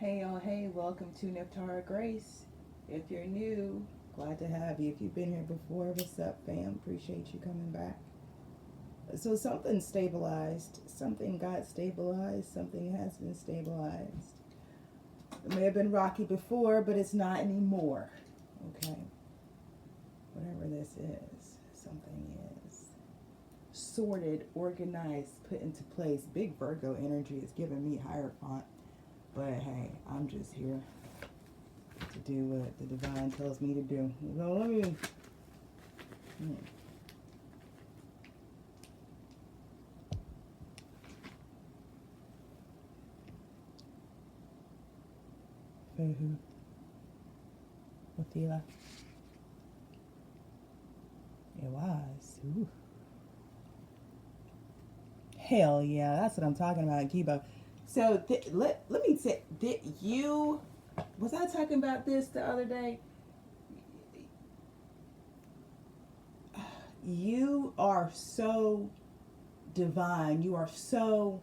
Hey, oh, hey, welcome to Nephtara Grace. If you're new, glad to have you. If you've been here before, what's up, fam? Appreciate you coming back. So, something stabilized. Something got stabilized. Something has been stabilized. It may have been rocky before, but it's not anymore. Okay? Whatever this is, something is sorted, organized, put into place. Big Virgo energy is giving me Hierophant. But hey, I'm just here to do what the divine tells me to do. So let me. Othila. It was. Ooh. Hell yeah, that's what I'm talking about, Kibo. So let me say, was I talking about this the other day? You are so divine. You are so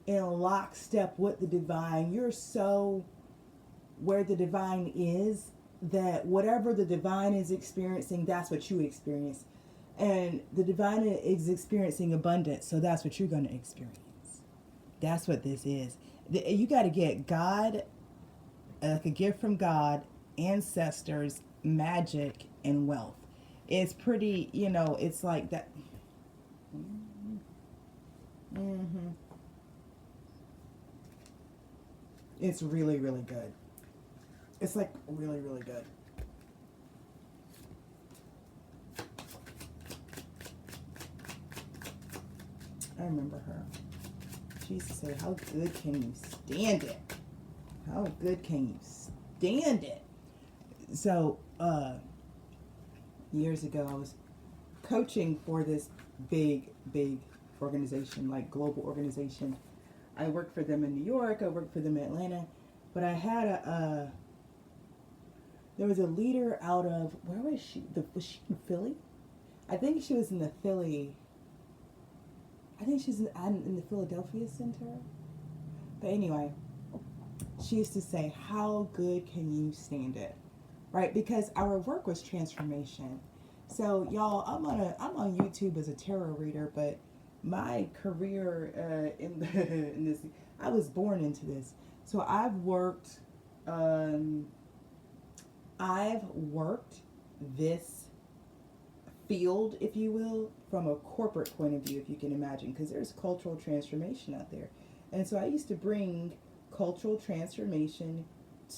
in lockstep with the divine. You're so where the divine is, that whatever the divine is experiencing, that's what you experience. And the divine is experiencing abundance, so that's what you're going to experience. That's what this is. You got to get God, like a gift from God, ancestors, magic, and wealth. It's pretty, it's like that. Mm-hmm. It's really, really good. It's like really, really good. I remember her. She used to say, how good can you stand it? How good can you stand it? So, years ago, I was coaching for this big, big organization, like global organization. I worked for them in New York. I worked for them in Atlanta. But I had there was a leader out of, where was she? Was she in Philly? I think she was in the Philly. I think she's in the Philadelphia Center. But anyway, she used to say, how good can you stand it? Right? Because our work was transformation. So y'all, I'm on YouTube as a tarot reader, but my career in this, I was born into this. So I've worked this field, if you will, from a corporate point of view, if you can imagine, because there's cultural transformation out there. And so I used to bring cultural transformation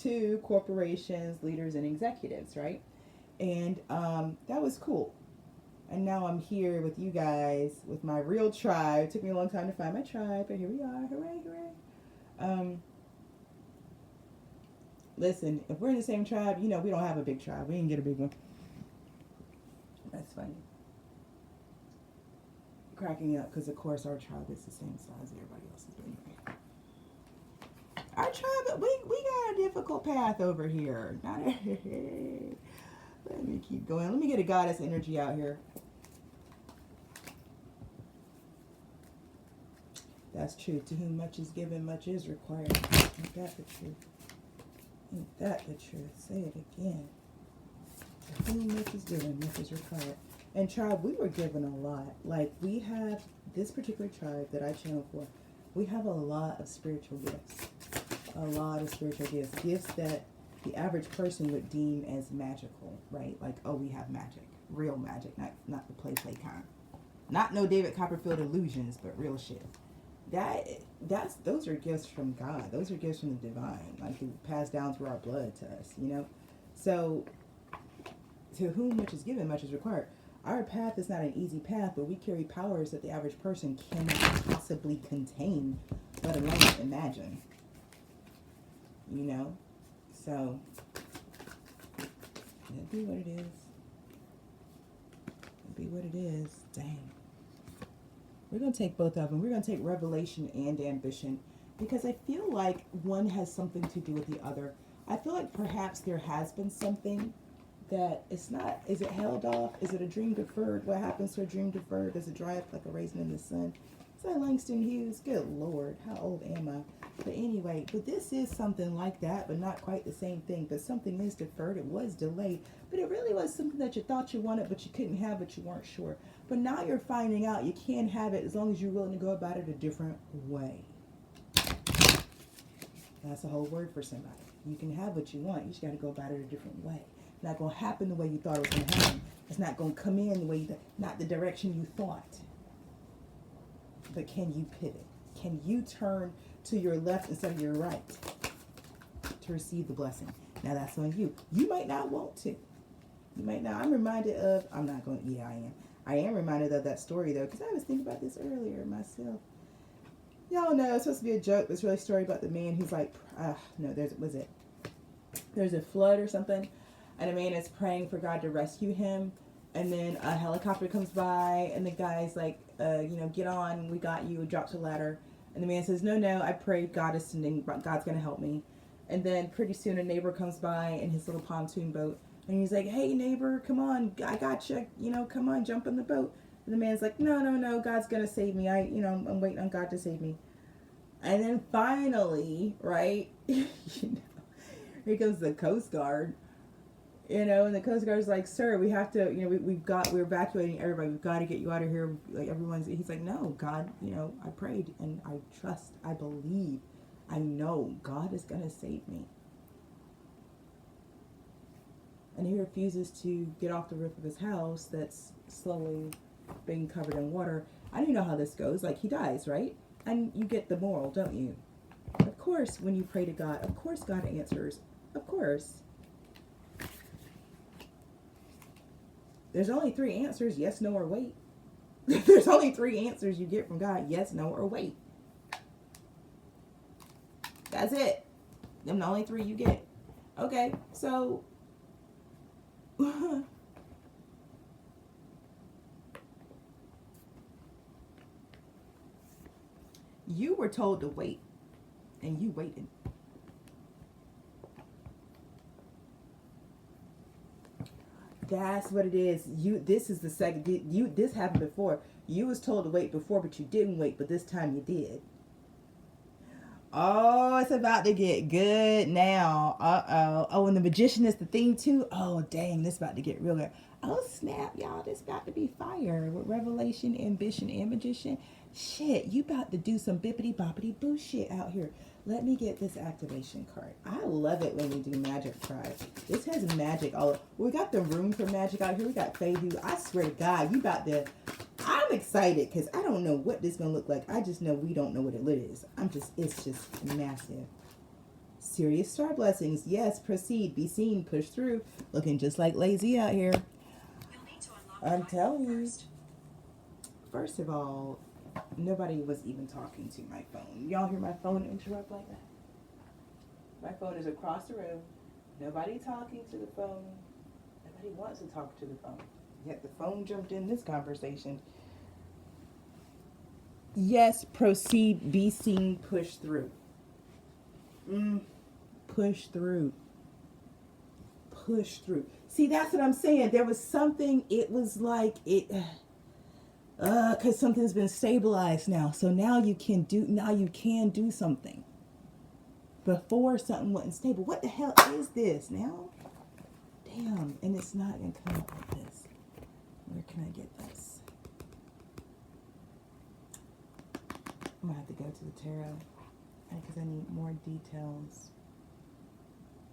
to corporations, leaders, and executives, right? And that was cool. And now I'm here with you guys, with my real tribe. It took me a long time to find my tribe, but here we are. Hooray, hooray. Listen, if we're in the same tribe, we don't have a big tribe. We didn't get a big one. That's funny. Cracking up, because of course our tribe is the same size as everybody else's. But anyway, our tribe, we got a difficult path over here. Let me keep going. Let me get a goddess energy out here. That's true. To whom much is given, much is required. Ain't that the truth? Ain't that the truth? Say it again. To whom much is given, much is required. And tribe, we were given a lot. Like, we have, this particular tribe that I channel for, we have a lot of spiritual gifts. A lot of spiritual gifts. Gifts that the average person would deem as magical, right? Like, oh, we have magic. Real magic, not the play kind. Not no David Copperfield illusions, but real shit. Those are gifts from God. Those are gifts from the divine, like who passed down through our blood to us, So, to whom much is given, much is required. Our path is not an easy path, but we carry powers that the average person cannot possibly contain, let alone imagine. So it'll be what it is. It'll be what it is. Dang. We're going to take both of them. We're going to take revelation and ambition, because I feel like one has something to do with the other. I feel like perhaps there has been something that it's not, is it held off? Is it a dream deferred? What happens to a dream deferred? Does it dry up like a raisin in the sun? Is that Langston Hughes? Good Lord, how old am I? But anyway, but this is something like that, but not quite the same thing. But something is deferred. It was delayed, but it really was something that you thought you wanted, but you couldn't have, but you weren't sure. But now you're finding out you can have it as long as you're willing to go about it a different way. That's a whole word for somebody. You can have what you want. You just got to go about it a different way. It's not going to happen the way you thought it was going to happen. It's not going to come in the way you not the direction you thought. But can you pivot? Can you turn to your left instead of your right to receive the blessing? Now that's on you. You might not want to. You might not. I'm reminded of, I'm not going, yeah, I am. I am reminded of that story though, because I was thinking about this earlier myself. Y'all know it's supposed to be a joke, but it's really a story about the man who's like, there's a flood or something, and a man is praying for God to rescue him, and then a helicopter comes by, and the guy's like, get on, we got you, drops a ladder, and the man says, no, I prayed, God is sending, God's going to help me. And then pretty soon a neighbor comes by in his little pontoon boat, and he's like, hey neighbor, come on, I got you, come on, jump in the boat. And the man's like, no, God's going to save me. I'm waiting on God to save me. And then finally, right, here comes the Coast Guard, and the Coast Guard's like, sir, we have to, we're evacuating everybody. We've got to get you out of here. Like he's like, no, God, I prayed and I trust, I believe, I know God is going to save me. And he refuses to get off the roof of his house that's slowly being covered in water. I don't know how this goes. Like, he dies, right? And you get the moral, don't you? Of course, when you pray to God, of course God answers. Of course. There's only 3 answers, yes, no, or wait. There's only 3 answers you get from God, yes, no, or wait. That's it. Them the only 3 you get. Okay, so... you were told to wait, and you waited. That's what it is. This is the second. This happened before. You was told to wait before, but you didn't wait. But this time you did. Oh, it's about to get good now. Oh, and the magician is the theme too. Oh, dang, this about to get real good. Oh, snap, y'all. This about to be fire with revelation, ambition, and magician. Shit, you about to do some bippity boppity boo shit out here. Let me get this activation card. I love it when we do magic cards. This has magic all. We got the room for magic out here. We got Feyhu. I swear to God, you about to. I'm excited because I don't know what this is gonna look like. I just know we don't know what it is. It's just massive. Serious star blessings. Yes, proceed, be seen, push through. Looking just like lazy out here. I'm telling you. First of all, nobody was even talking to my phone. Y'all hear my phone interrupt like that? My phone is across the room. Nobody talking to the phone. Nobody wants to talk to the phone. Yet the phone jumped in this conversation. Yes, proceed, be seen, push through. Push through. Push through. See, that's what I'm saying. There was something, it was like it... because something's been stabilized now. So now you can do something. Before something wasn't stable. What the hell is this now? Damn, and it's not going to come up like this. Where can I get this? I'm going to have to go to the tarot. Because I need more details.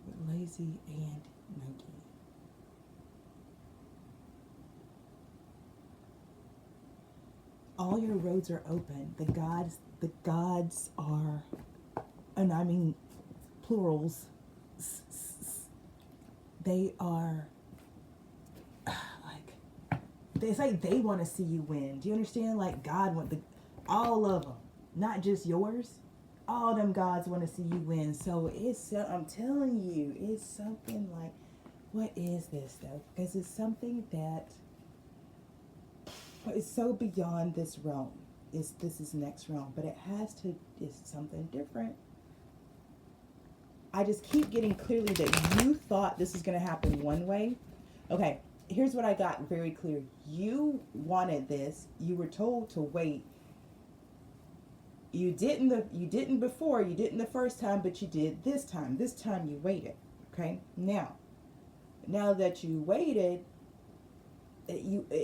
With Lazy and Nike. All your roads are open. The gods are, and I mean plurals, they are like, it's like they want to see you win. Do you understand? Like God want all of them, not just yours. All them gods want to see you win. So I'm telling you, it's something like, what is this though? Because it's something that is so beyond this realm. This is next realm, but it's something different. I just keep getting clearly that you thought this is going to happen one way. Okay, here's what I got very clear. You wanted this. You were told to wait. You didn't before, you didn't the first time, but you did this time. This time you waited. Okay? Now that you waited,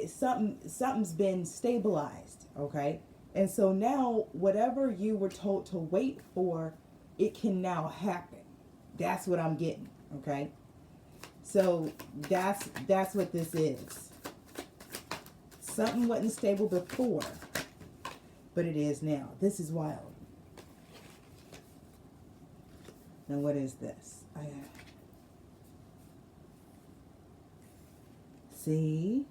something's been stabilized, okay? And so now whatever you were told to wait for, it can now happen. That's what I'm getting, okay? So that's what this is. Something wasn't stable before, but it is now. This is wild. Now what is this? See?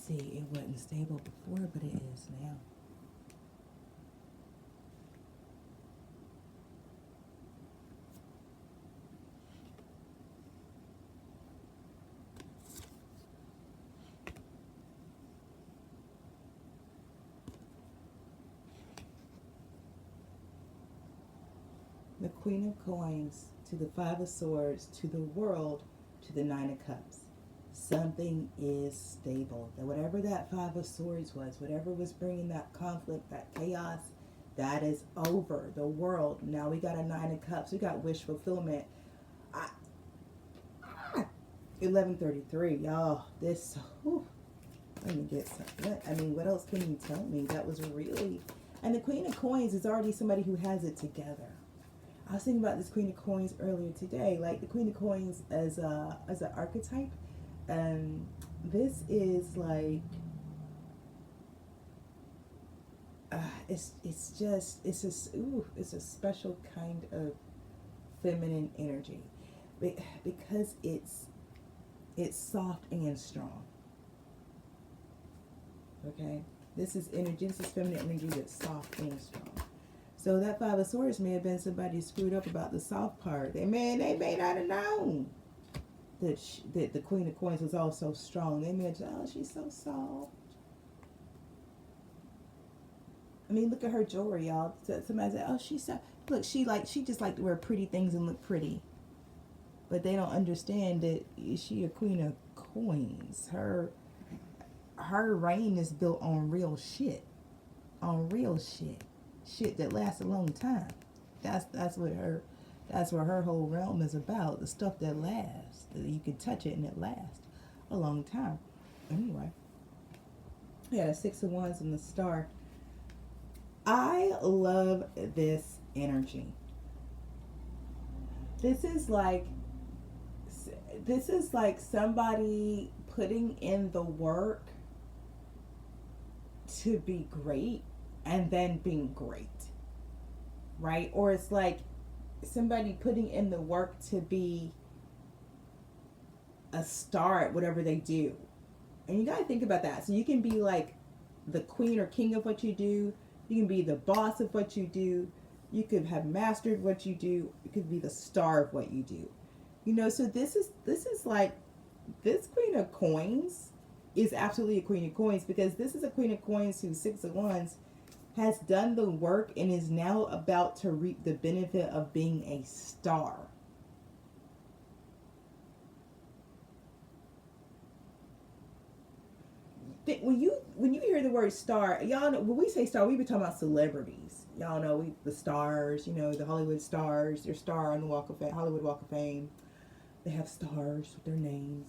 See, it wasn't stable before, but it is now. The Queen of Coins to the Five of Swords to the World to the Nine of Cups. Something is stable. That whatever that Five of Swords was, whatever was bringing that conflict, that chaos, that is over. The world. Now we got a Nine of Cups. We got wish fulfillment. 1133, y'all. This. Whew, let me get some. I mean, what else can you tell me? That was really. And the Queen of Coins is already somebody who has it together. I was thinking about this Queen of Coins earlier today, like the Queen of Coins as an archetype. And this is like, it's a special kind of feminine energy, because it's soft and strong. Okay, this is energy. This is feminine energy that's soft and strong. So that Five of Swords may have been somebody screwed up about the soft part. They may not have known that the Queen of Coins was also strong. They may have said, oh, she's so soft. I mean, look at her jewelry, y'all. Somebody said, oh, she's so, look, she just liked to wear pretty things and look pretty. But they don't understand that she a Queen of Coins. Her reign is built on real shit. On real shit. Shit that lasts a long time. That's what her whole realm is about. The stuff that lasts. That you can touch it and it lasts a long time. Anyway. Yeah, the Six of Wands and the Star. I love this energy. This is like somebody putting in the work to be great and then being great, right? Or it's like somebody putting in the work to be a star at whatever they do. And you got to think about that. So you can be like the queen or king of what you do. You can be the boss of what you do. You could have mastered what you do. You could be the star of what you do. You know, so this is like, this Queen of Coins is absolutely a Queen of Coins, because this is a Queen of Coins who, Six of Wands, has done the work and is now about to reap the benefit of being a star. When you hear the word star, y'all know, when we say star, we be talking about celebrities. Y'all know the stars, you know, the Hollywood stars, their star on the Hollywood Walk of Fame. They have stars with their names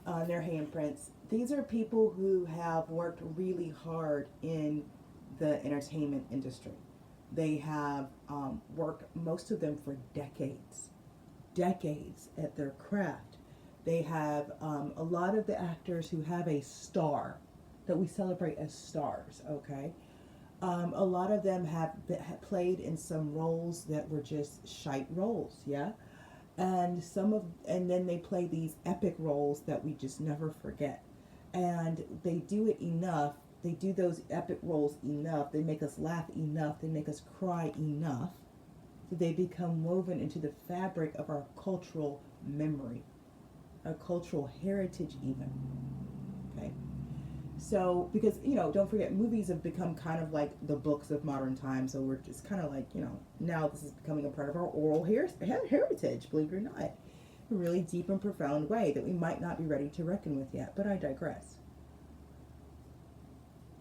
on their handprints. These are people who have worked really hard in the entertainment industry. They have worked, most of them, for decades at their craft. They have a lot of the actors who have a star that we celebrate as stars, okay? A lot of them have played in some roles that were just shite roles, yeah? And then they play these epic roles that we just never forget. And they do it enough. They do those epic roles enough. They make us laugh enough. They make us cry enough. So they become woven into the fabric of our cultural memory, our cultural heritage even. Okay. So, because, don't forget, movies have become kind of like the books of modern times. So we're just kind of like, now this is becoming a part of our oral heritage, believe it or not. A really deep and profound way that we might not be ready to reckon with yet. But I digress.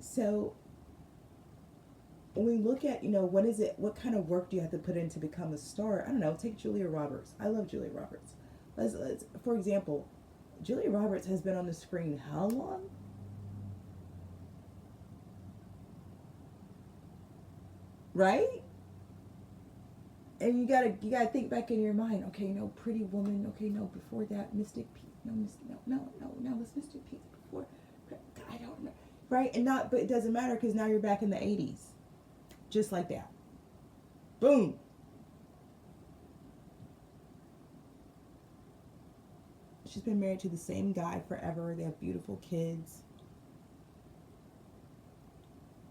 So, when we look at, what kind of work do you have to put in to become a star? I don't know, take Julia Roberts. I love Julia Roberts. For example, Julia Roberts has been on the screen how long? Right? And you gotta think back in your mind. Okay, Pretty Woman. Okay, no, before that, Mystic Pete. No, it was Mystic Pete before. I don't know. Right? But it doesn't matter because now you're back in the 80s. Just like that. Boom. She's been married to the same guy forever. They have beautiful kids.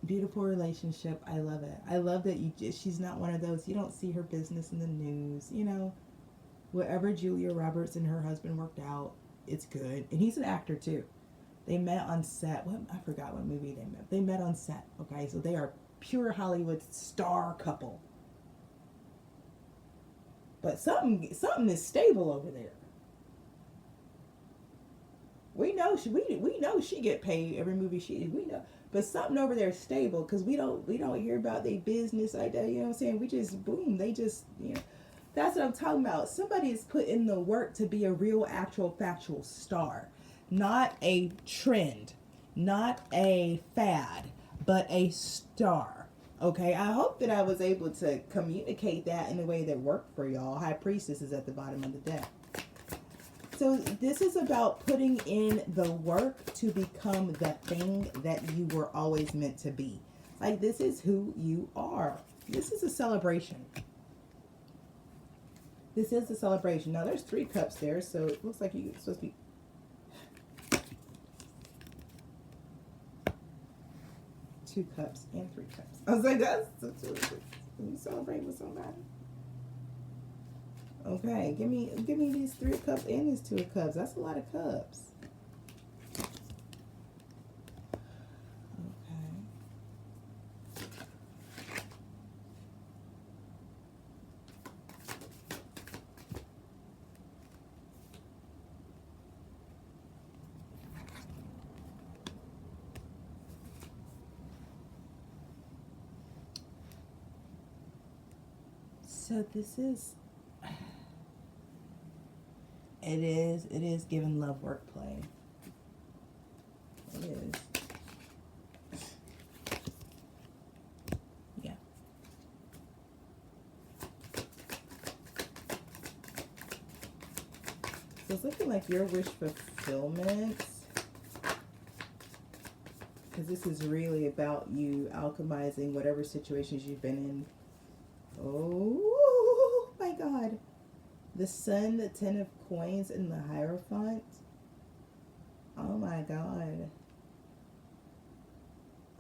Beautiful relationship. I love it. I love that she's not one of those, you don't see her business in the news. Whatever Julia Roberts and her husband worked out, it's good. And he's an actor too. They met on set. I forgot what movie they met. They met on set. Okay, so they are pure Hollywood star couple. But something is stable over there. We know she get paid every movie we know. But something over there is stable because we don't hear about their business like that. You know what I'm saying? We just boom. They just That's what I'm talking about. Somebody is put in the work to be a real, actual, factual star, not a trend, not a fad, but a star. Okay. I hope that I was able to communicate that in a way that worked for y'all. High Priestess is at the bottom of the deck. So this is about putting in the work to become the thing that you were always meant to be. Like, this is who you are. This is a celebration. This is a celebration. Now, there's 3 cups there, so it looks like you're supposed to be... 2 cups and 3 cups. I was like, you celebrate with somebody. Okay, give me these 3 cups and these 2 cups. That's a lot of cups. Okay. So this is... It is giving love work play. It is. Yeah. So it's looking like your wish fulfillment. Because this is really about you alchemizing whatever situations you've been in. Oh my God. The Sun, the 10 of Coins, and the Hierophant. Oh my God.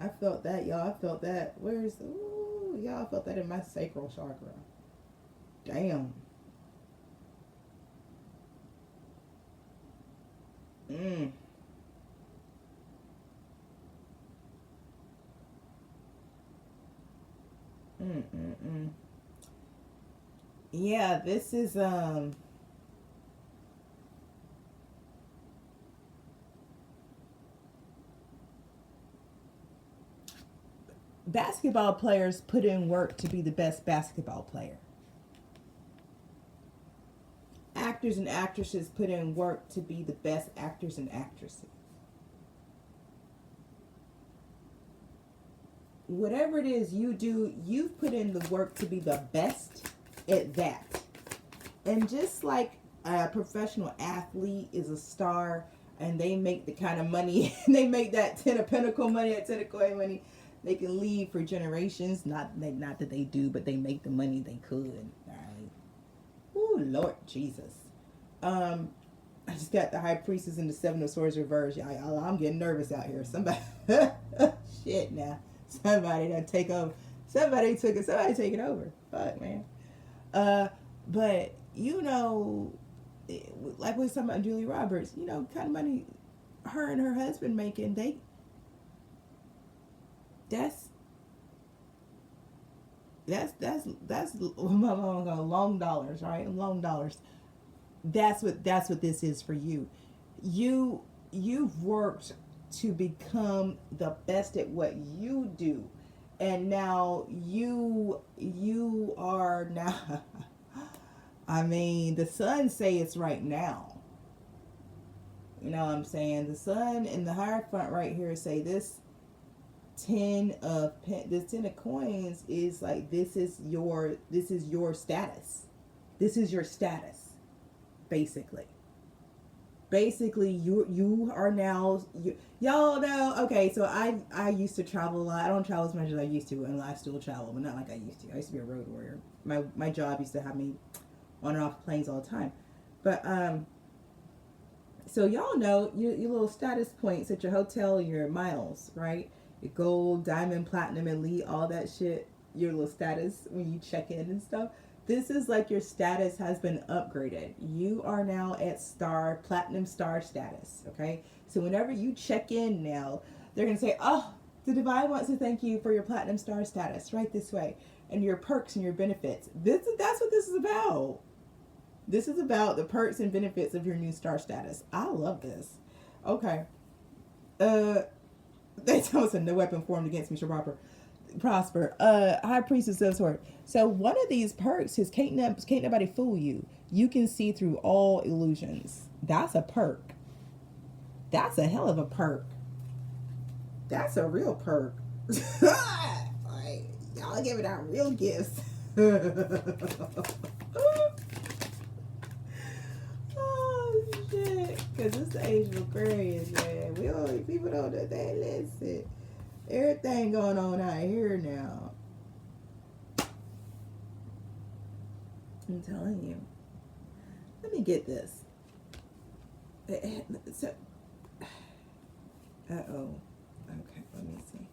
I felt that, y'all. I felt that. Y'all, I felt that in my sacral chakra. Damn. Yeah, this is basketball players put in work to be the best basketball player. Actors and actresses put in work to be the best actors and actresses. Whatever it is you do, you've put in the work to be the best at that. And just like a professional athlete is a star and they make the kind of money, they make that 10 of Pentacle money, that 10 of Coin money, they can leave for generations. Not that they do, but they make the money they could. All right. Oh, Lord Jesus. I just got the High Priestess and the 7 of Swords reversed. I'm getting nervous out here. Somebody, shit now. Somebody done take over. Somebody take it over. Fuck, man. But like we was talking about Julia Roberts, kind of money her and her husband making, That's long dollars, right? Long dollars. That's what this is for you. You've worked to become the best at what you do, and now you are now. I mean, the sun say it's right now. You know what I'm saying? The sun in the Hierophant right here say this 10 of coins is like, this is your status. This is your status, basically. Basically, you are now, y'all know. Okay, so I used to travel a lot. I don't travel as much as I used to, and I still travel, but not like I used to. I used to be a road warrior. My job used to have me on and off planes all the time. But so y'all know your little status points at your hotel, your miles, right? Your gold, diamond, platinum, elite, all that shit. Your little status when you check in and stuff. This is like your status has been upgraded. You are now at platinum star status. Okay, so whenever you check in now, they're gonna say, "Oh, the divine wants to thank you for your platinum star status. Right this way, and your perks and your benefits." That's what this is about. This is about the perks and benefits of your new star status. I love this. Okay. They tell us no weapon formed against me shall prosper. High priestess of sword. So one of these perks is can't nobody fool you. You can see through all illusions. That's a perk. That's a hell of a perk. That's a real perk. Like, y'all giving out real gifts. Oh shit! Because it's the age of Aquarius, man. People don't know that. Listen, everything going on out here now. I'm telling you. Let me get this. So, uh-oh. Okay, let me see.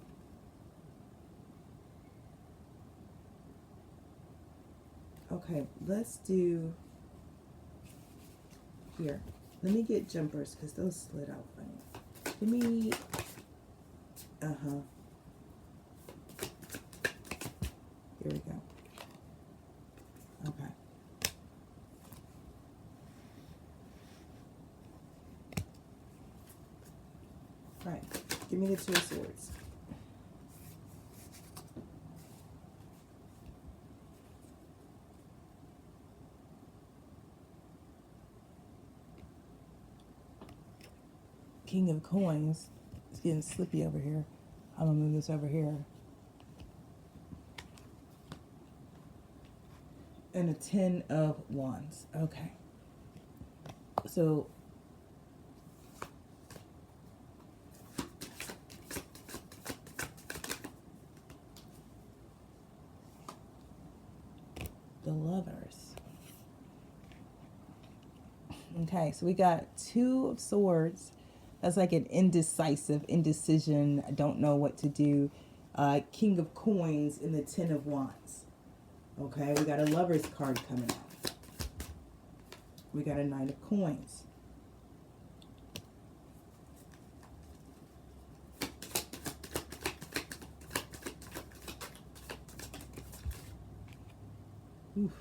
Okay, let's do here. Let me get jumpers because those slid out funny. Give me, here we go. Okay. All right, give me the Two of Swords. King of Coins. It's getting slippy over here. I'm gonna move this over here. And a 10 of Wands. Okay. So the Lovers. Okay, so we got Two of Swords. That's like an indecision. I don't know what to do. King of Coins and the 10 of Wands. Okay, we got a Lover's card coming out. We got a 9 of Coins. Oof.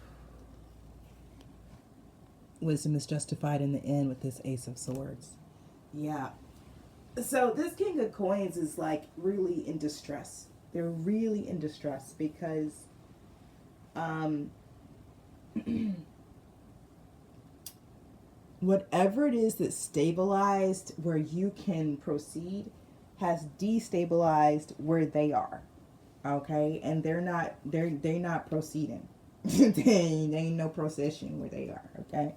Wisdom is justified in the end with this Ace of Swords. Yeah. So this King of Coins is like really in distress. They're really in distress because whatever it is that stabilized where you can proceed has destabilized where they are. Okay? And they're not proceeding. They ain't no procession where they are. Okay?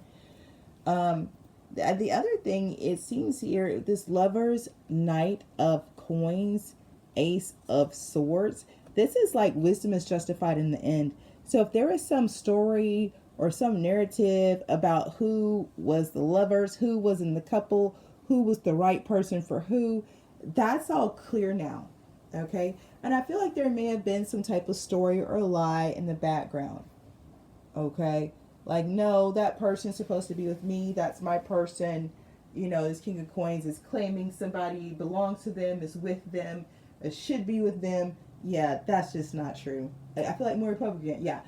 The other thing, it seems here, this Lover's, Knight of Coins, Ace of Swords, this is like wisdom is justified in the end. So if there is some story or some narrative about who was the lovers, who was in the couple, who was the right person for who, that's all clear now. Okay? And I feel like there may have been some type of story or lie in the background. Okay? Like, no, that person's supposed to be with me. That's my person. You know, this King of Coins is claiming somebody belongs to them, is with them. It should be with them. Yeah, that's just not true. I feel like more Republican. Yeah,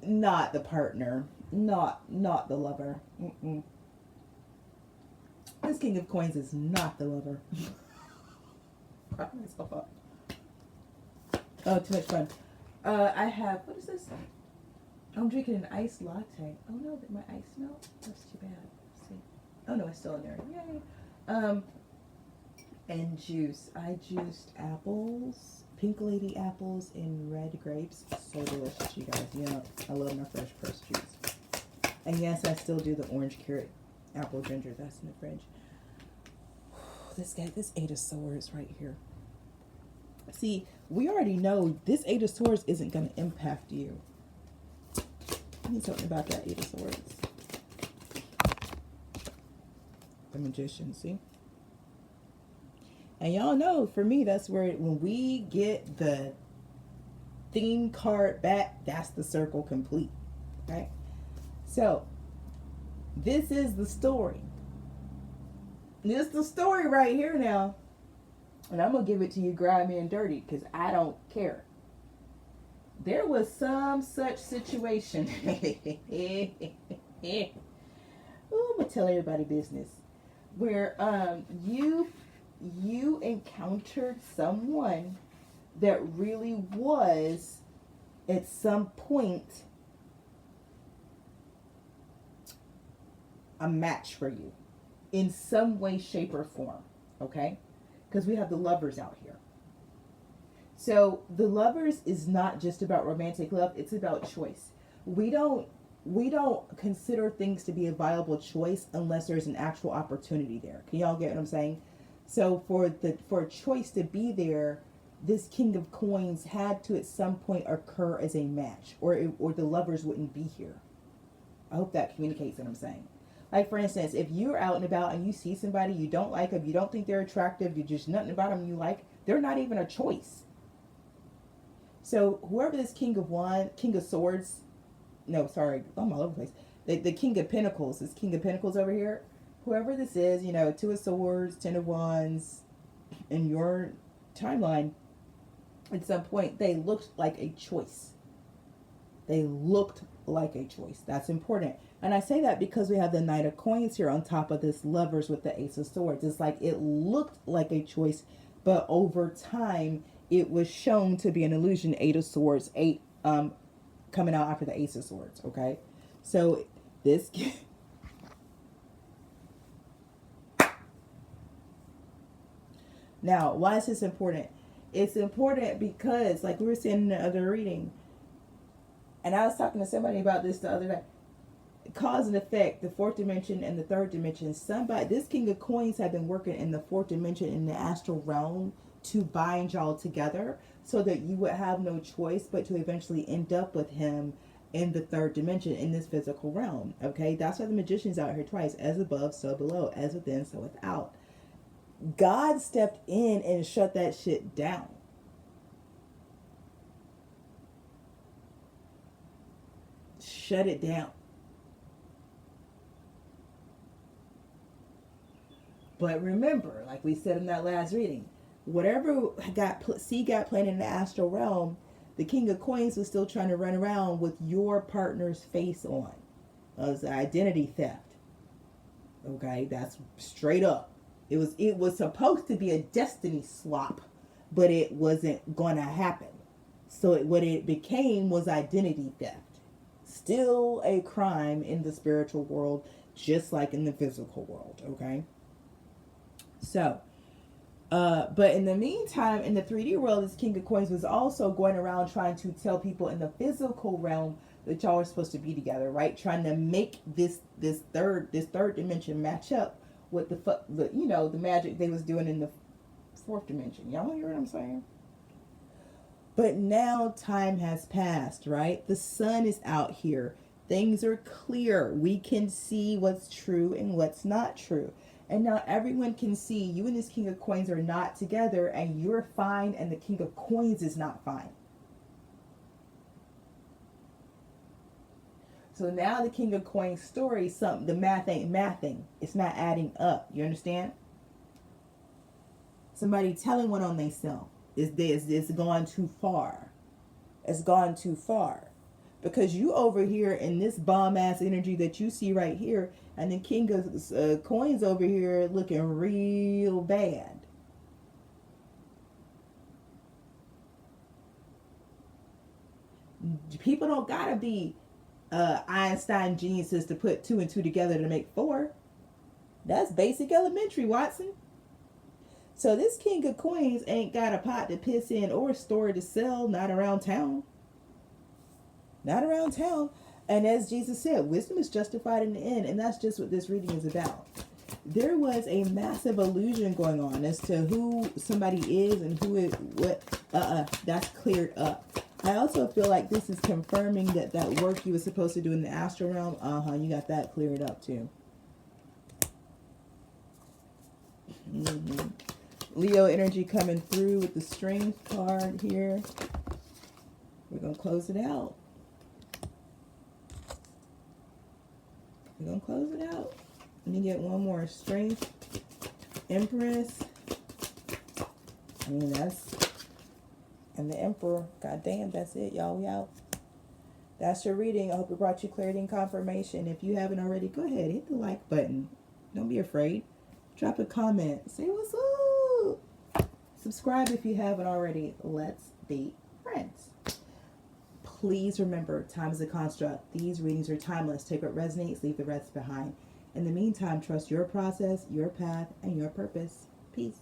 not the partner, not the lover. Mm-mm. This King of Coins is not the lover. Crap myself up. Oh, too much fun. I have, what is this? I'm drinking an iced latte. Oh no, did my ice melt? That's too bad. Let's see. Oh no, it's still in there. Yay. And juice. I juiced apples, pink lady apples, and red grapes. So delicious, you guys. Yeah, I love my fresh pressed juice. And yes, I still do the orange carrot apple ginger. That's in the fridge. This Eight of Swords right here. See, we already know this Eight of Swords isn't going to impact you. I need something about that Eight of Swords. The Magician, see? And y'all know, for me, that's where, when we get the theme card back, that's the circle complete. Right? So, this is the story. This is the story right here now. And I'm going to give it to you grimy and dirty because I don't care. There was some such situation. Ooh, I'm going to tell everybody business. Where you encountered someone that really was, at some point, a match for you. In some way, shape, or form. Okay? Because we have the lovers out here. So the lovers is not just about romantic love, it's about choice. We don't consider things to be a viable choice unless there's an actual opportunity there. Can y'all get what I'm saying? So for a choice to be there, this King of Coins had to at some point occur as a match, or the lovers wouldn't be here. I hope that communicates what I'm saying. Like, for instance, if you're out and about and you see somebody, you don't like them, you don't think they're attractive, you just nothing about them you like, they're not even a choice. So whoever this King of Swords, no, sorry, I'm all over the place. The King of Pentacles, this King of Pentacles over here, whoever this is, Two of Swords, Ten of Wands, in your timeline, at some point, they looked like a choice. They looked like a choice. That's important. And I say that because we have the Knight of Coins here on top of this lovers with the Ace of Swords. It's like it looked like a choice, but over time, it was shown to be an illusion. Eight of Swords, coming out after the Ace of Swords, okay? So this... Now, why is this important? It's important because, like we were saying in the other reading, and I was talking to somebody about this the other day, cause and effect, the fourth dimension and the third dimension. This King of Coins had been working in the fourth dimension in the astral realm to bind y'all together so that you would have no choice but to eventually end up with him in the third dimension, in this physical realm. Okay, that's why the Magician's out here twice: as above, so below; as within, so without. God stepped in and shut that shit down. Shut it down. But remember, like we said in that last reading, whatever got planted in the astral realm, the King of Coins was still trying to run around with your partner's face on. It was identity theft. Okay, that's straight up. It was supposed to be a destiny swap, but it wasn't gonna happen. So what it became was identity theft. Still a crime in the spiritual world, just like in the physical world. Okay. So, but in the meantime, in the 3D world, this King of Coins was also going around trying to tell people in the physical realm that y'all are supposed to be together, right? Trying to make this third dimension match up with the magic they was doing in the fourth dimension. Y'all hear what I'm saying? But now time has passed, right? The sun is out here. Things are clear. We can see what's true and what's not true. And now everyone can see you and this King of Coins are not together, and you're fine and the King of Coins is not fine. So now the King of Coins story, the math ain't mathing. It's not adding up. You understand? Somebody telling one on themselves. It's gone too far. It's gone too far. Because you over here in this bomb ass energy that you see right here, and the king of coins over here looking real bad. People don't gotta be Einstein geniuses to put 2 and 2 together to make 4. That's basic elementary, Watson. So this king of coins ain't got a pot to piss in or a store to sell, not around town. Not around town. And as Jesus said, wisdom is justified in the end, and that's just what this reading is about. There was a massive illusion going on as to who somebody is and who it what that's cleared up. I also feel like this is confirming that that work you were supposed to do in the astral realm, you got that cleared up too. Leo energy coming through with the strength card here. We're going to close it out. We're going to close it out. Let me get one more. Strength, Empress. I mean, that's... And the Emperor. God damn, that's it, y'all. We out. That's your reading. I hope it brought you clarity and confirmation. If you haven't already, go ahead. Hit the like button. Don't be afraid. Drop a comment. Say what's up. Subscribe if you haven't already. Let's be friends. Please remember, time is a construct. These readings are timeless. Take what resonates, leave the rest behind. In the meantime, trust your process, your path, and your purpose. Peace.